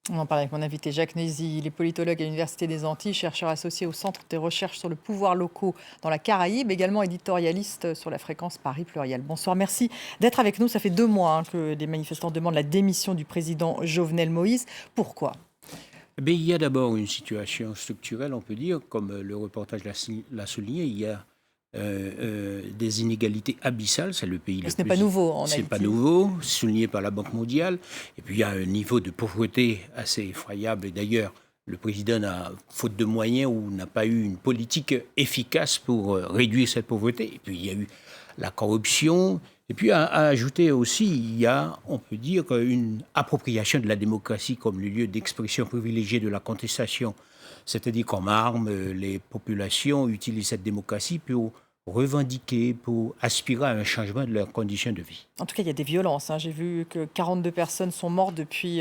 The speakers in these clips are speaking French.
On en parle avec mon invité Jacques Nézy. Il est politologue à l'Université des Antilles, chercheur associé au Centre des recherches sur le pouvoir locaux dans la Caraïbe, également éditorialiste sur la fréquence Paris Pluriel. Bonsoir, merci d'être avec nous. Ça fait 2 mois que des manifestants demandent la démission du président Jovenel Moïse. Pourquoi ? Mais il y a d'abord une situation structurelle, on peut dire, comme le reportage l'a souligné, il y a des inégalités abyssales, c'est le pays le Ce n'est plus... pas nouveau en C'est pas Haïti. nouveau, souligné par la Banque mondiale. Et puis il y a un niveau de pauvreté assez effroyable. Et d'ailleurs, le président n'a, faute de moyens, ou n'a pas eu une politique efficace pour réduire cette pauvreté. Et puis il y a eu la corruption. Et puis à ajouter aussi, il y a, on peut dire, une appropriation de la démocratie comme le lieu d'expression privilégié de la contestation. C'est-à-dire qu'en armes, les populations utilisent cette démocratie pour revendiquer, pour aspirer à un changement de leurs conditions de vie. En tout cas, il y a des violences. J'ai vu que 42 personnes sont mortes depuis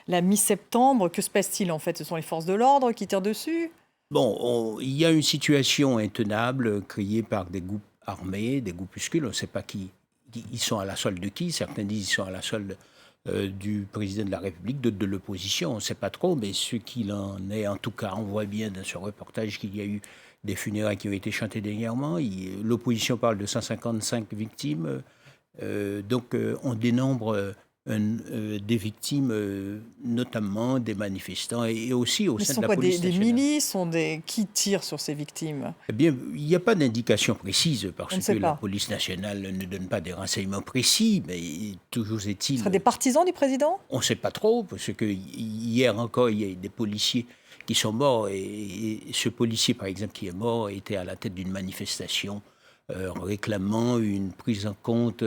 la mi-septembre. Que se passe-t-il en fait ? Ce sont les forces de l'ordre qui tirent dessus ? Bon, il y a une situation intenable créée par des groupes armés, des groupuscules. On ne sait pas ils sont à la solde de qui. Certains disent qu'ils sont à la solde du président de la République, d'autres de l'opposition. On ne sait pas trop, mais ce qu'il en est, en tout cas, on voit bien dans ce reportage qu'il y a eu des funérailles qui ont été chantées dernièrement. L'opposition parle de 155 victimes. Donc, on dénombre des victimes, notamment des manifestants, et aussi au Mais ce sein sont de la quoi police des nationale. milices qui tirent sur ces victimes ? Eh bien, il n'y a pas d'indication précise On parce ne que sait la pas. police nationale ne donne pas des renseignements précis, mais toujours Ce est-il, seraient des partisans du président ? on ne sait pas trop, parce que hier encore, il y a eu des policiers qui sont morts, et ce policier, par exemple, qui est mort, était à la tête d'une manifestation réclamant une prise en compte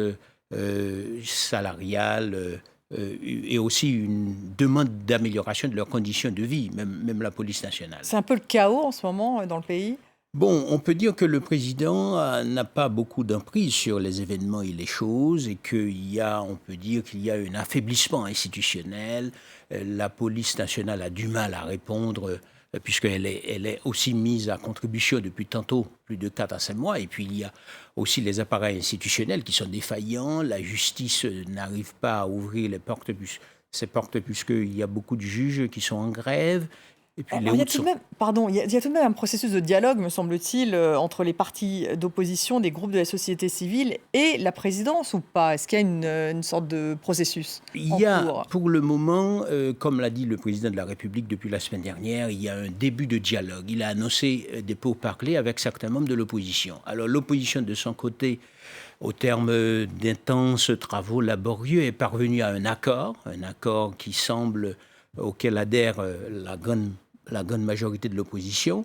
salariale et aussi une demande d'amélioration de leurs conditions de vie, même la police nationale. C'est un peu le chaos en ce moment dans le pays. Bon, on peut dire que le président n'a pas beaucoup d'emprise sur les événements et les choses, et on peut dire qu'il y a un affaiblissement institutionnel. La police nationale a du mal à répondre, puisqu'elle est aussi mise à contribution depuis tantôt plus de 4 à 5 mois. Et puis il y a aussi les appareils institutionnels qui sont défaillants. La justice n'arrive pas à ouvrir ces portes, puisqu'il y a beaucoup de juges qui sont en grève. Et puis les Alors, il y a routes tout de sont... même, pardon, il y a tout de même un processus de dialogue, me semble-t-il, entre les partis d'opposition, des groupes de la société civile et la présidence, ou pas ? Est-ce qu'il y a une sorte de processus Il en y a, cours ? pour le moment, comme l'a dit le président de la République depuis la semaine dernière, il y a un début de dialogue. Il a annoncé des pourparlers avec certains membres de l'opposition. Alors l'opposition, de son côté, au terme d'intenses travaux laborieux, est parvenue à un accord auquel adhère la grande majorité de l'opposition.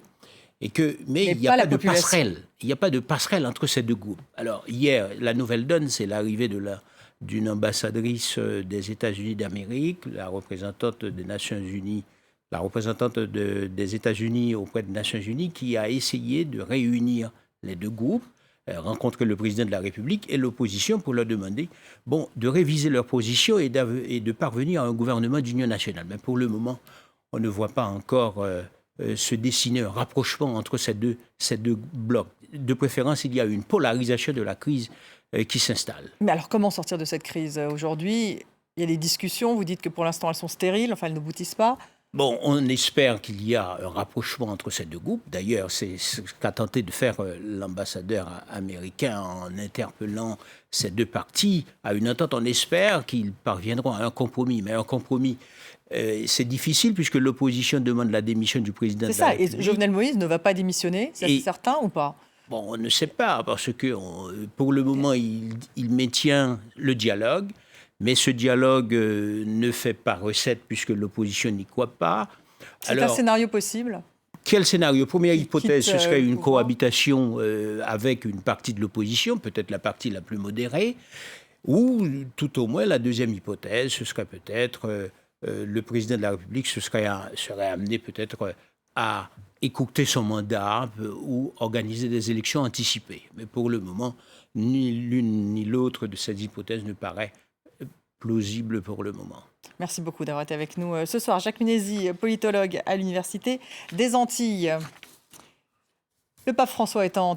Mais Mais il n'y a pas la pas de population. passerelle. Il n'y a pas de passerelle entre ces deux groupes. Alors, hier, la nouvelle donne, c'est l'arrivée d'une ambassadrice des États-Unis d'Amérique, la représentante des États-Unis auprès des Nations Unies, qui a essayé de réunir les deux groupes, rencontrer le président de la République et l'opposition pour leur demander de réviser leur position et de parvenir à un gouvernement d'union nationale. Mais pour le moment, on ne voit pas encore se dessiner un rapprochement entre ces deux blocs. De préférence, il y a une polarisation de la crise qui s'installe. Mais alors, comment sortir de cette crise aujourd'hui ? Il y a des discussions, vous dites que pour l'instant elles sont stériles, enfin elles n'aboutissent pas. Bon, on espère qu'il y a un rapprochement entre ces deux groupes. D'ailleurs, c'est ce qu'a tenté de faire l'ambassadeur américain en interpellant ces deux partis à une entente. On espère qu'ils parviendront à un compromis. Mais un compromis, c'est difficile puisque l'opposition demande la démission du président C'est de la ça, et République. Jovenel Moïse ne va pas démissionner, c'est Et certain ou pas ? bon, on ne sait pas, parce que pour le moment, il maintient le dialogue, mais ce dialogue ne fait pas recette puisque l'opposition n'y croit pas. C'est un Alors, scénario possible ? quel scénario? Première Qui hypothèse, quitte ce serait le une pouvoir. cohabitation avec une partie de l'opposition, peut-être la partie la plus modérée, ou tout au moins la deuxième hypothèse, ce serait peut-être le président de la République serait amené peut-être à écourter son mandat ou organiser des élections anticipées. Mais pour le moment, ni l'une ni l'autre de ces hypothèses ne paraît plausible pour le moment. Merci beaucoup d'avoir été avec nous ce soir. Jacques Nézy, politologue à l'Université des Antilles. Le pape François est en